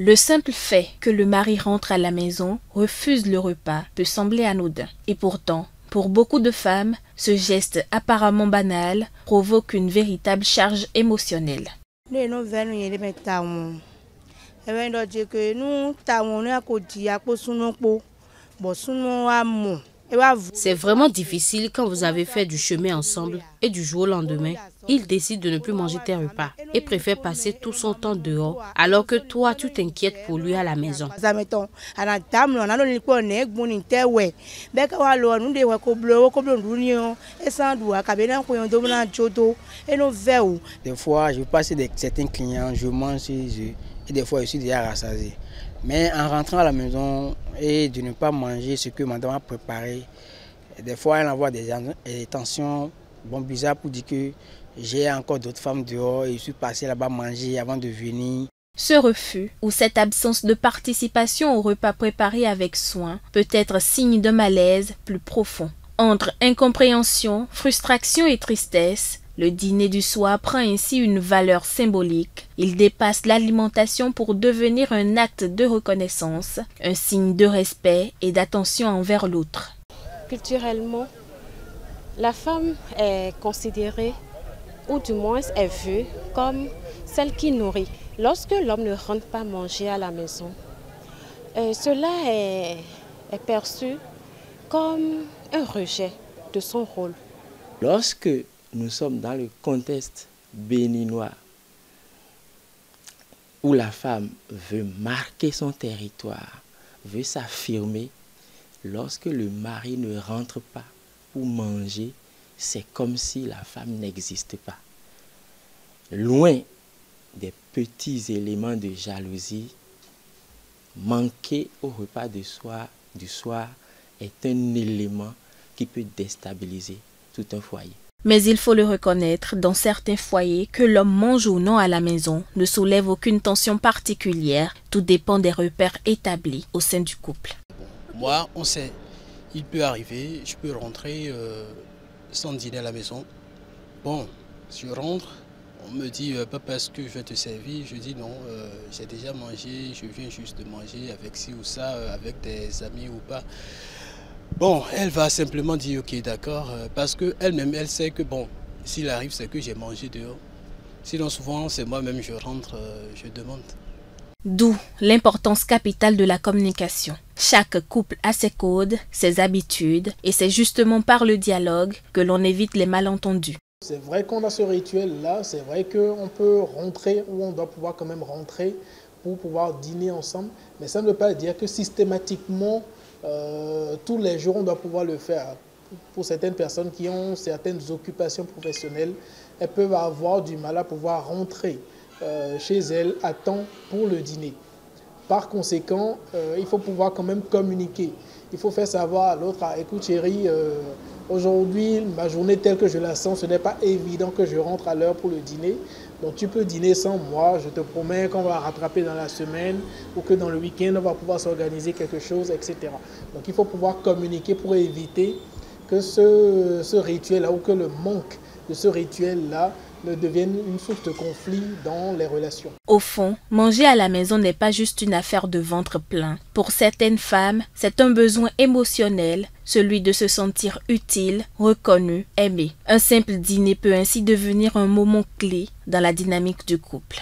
Le simple fait que le mari rentre à la maison, refuse le repas, peut sembler anodin. Et pourtant, pour beaucoup de femmes, ce geste apparemment banal provoque une véritable charge émotionnelle. C'est vraiment difficile quand vous avez fait du chemin ensemble et du jour au lendemain, il décide de ne plus manger tes repas et préfère passer tout son temps dehors alors que toi tu t'inquiètes pour lui à la maison. Des fois, je passe certains clients, je mange chez eux et des fois je suis déjà rassasié. Mais en rentrant à la maison et de ne pas manger ce que madame a préparé, des fois elle envoie des tensions bizarres pour dire que j'ai encore d'autres femmes dehors et je suis passé là-bas manger avant de venir. Ce refus ou cette absence de participation au repas préparé avec soin peut être signe d'un malaise plus profond. Entre incompréhension, frustration et tristesse, le dîner du soir prend ainsi une valeur symbolique. Il dépasse l'alimentation pour devenir un acte de reconnaissance, un signe de respect et d'attention envers l'autre. Culturellement, la femme est considérée, ou du moins est vue, comme celle qui nourrit. Lorsque l'homme ne rentre pas manger à la maison, cela est perçu comme un rejet de son rôle. Lorsque nous sommes dans le contexte béninois où la femme veut marquer son territoire, veut s'affirmer, lorsque le mari ne rentre pas pour manger, c'est comme si la femme n'existe pas. Loin des petits éléments de jalousie, manquer au repas du soir est un élément qui peut déstabiliser tout un foyer. Mais il faut le reconnaître, dans certains foyers, que l'homme mange ou non à la maison ne soulève aucune tension particulière. Tout dépend des repères établis au sein du couple. Moi, on sait, il peut arriver, je peux rentrer sans dîner à la maison. Bon, je rentre, on me dit papa, est-ce que je vais te servir? Je dis non, j'ai déjà mangé, je viens juste de manger avec ci ou ça, avec des amis ou pas. Bon, elle va simplement dire ok, d'accord, parce qu'elle-même, elle sait que bon, s'il arrive, c'est que j'ai mangé dehors. Sinon, souvent, c'est moi-même, je rentre, je demande. D'où l'importance capitale de la communication. Chaque couple a ses codes, ses habitudes, et c'est justement par le dialogue que l'on évite les malentendus. C'est vrai qu'on a ce rituel-là, c'est vrai qu'on peut rentrer, ou on doit pouvoir quand même rentrer pour pouvoir dîner ensemble, mais ça ne veut pas dire que systématiquement, tous les jours, on doit pouvoir le faire. Pour certaines personnes qui ont certaines occupations professionnelles, elles peuvent avoir du mal à pouvoir rentrer chez elles à temps pour le dîner. Par conséquent, il faut pouvoir quand même communiquer. Il faut faire savoir à l'autre, écoute chérie, aujourd'hui, ma journée telle que je la sens, ce n'est pas évident que je rentre à l'heure pour le dîner. Donc tu peux dîner sans moi, je te promets qu'on va rattraper dans la semaine ou que dans le week-end, on va pouvoir s'organiser quelque chose, etc. Donc il faut pouvoir communiquer pour éviter que ce rituel-là ou que le manque de ce rituel-là ne devienne une source de conflit dans les relations. Au fond, manger à la maison n'est pas juste une affaire de ventre plein. Pour certaines femmes, c'est un besoin émotionnel, celui de se sentir utile, reconnu, aimé. Un simple dîner peut ainsi devenir un moment clé dans la dynamique du couple.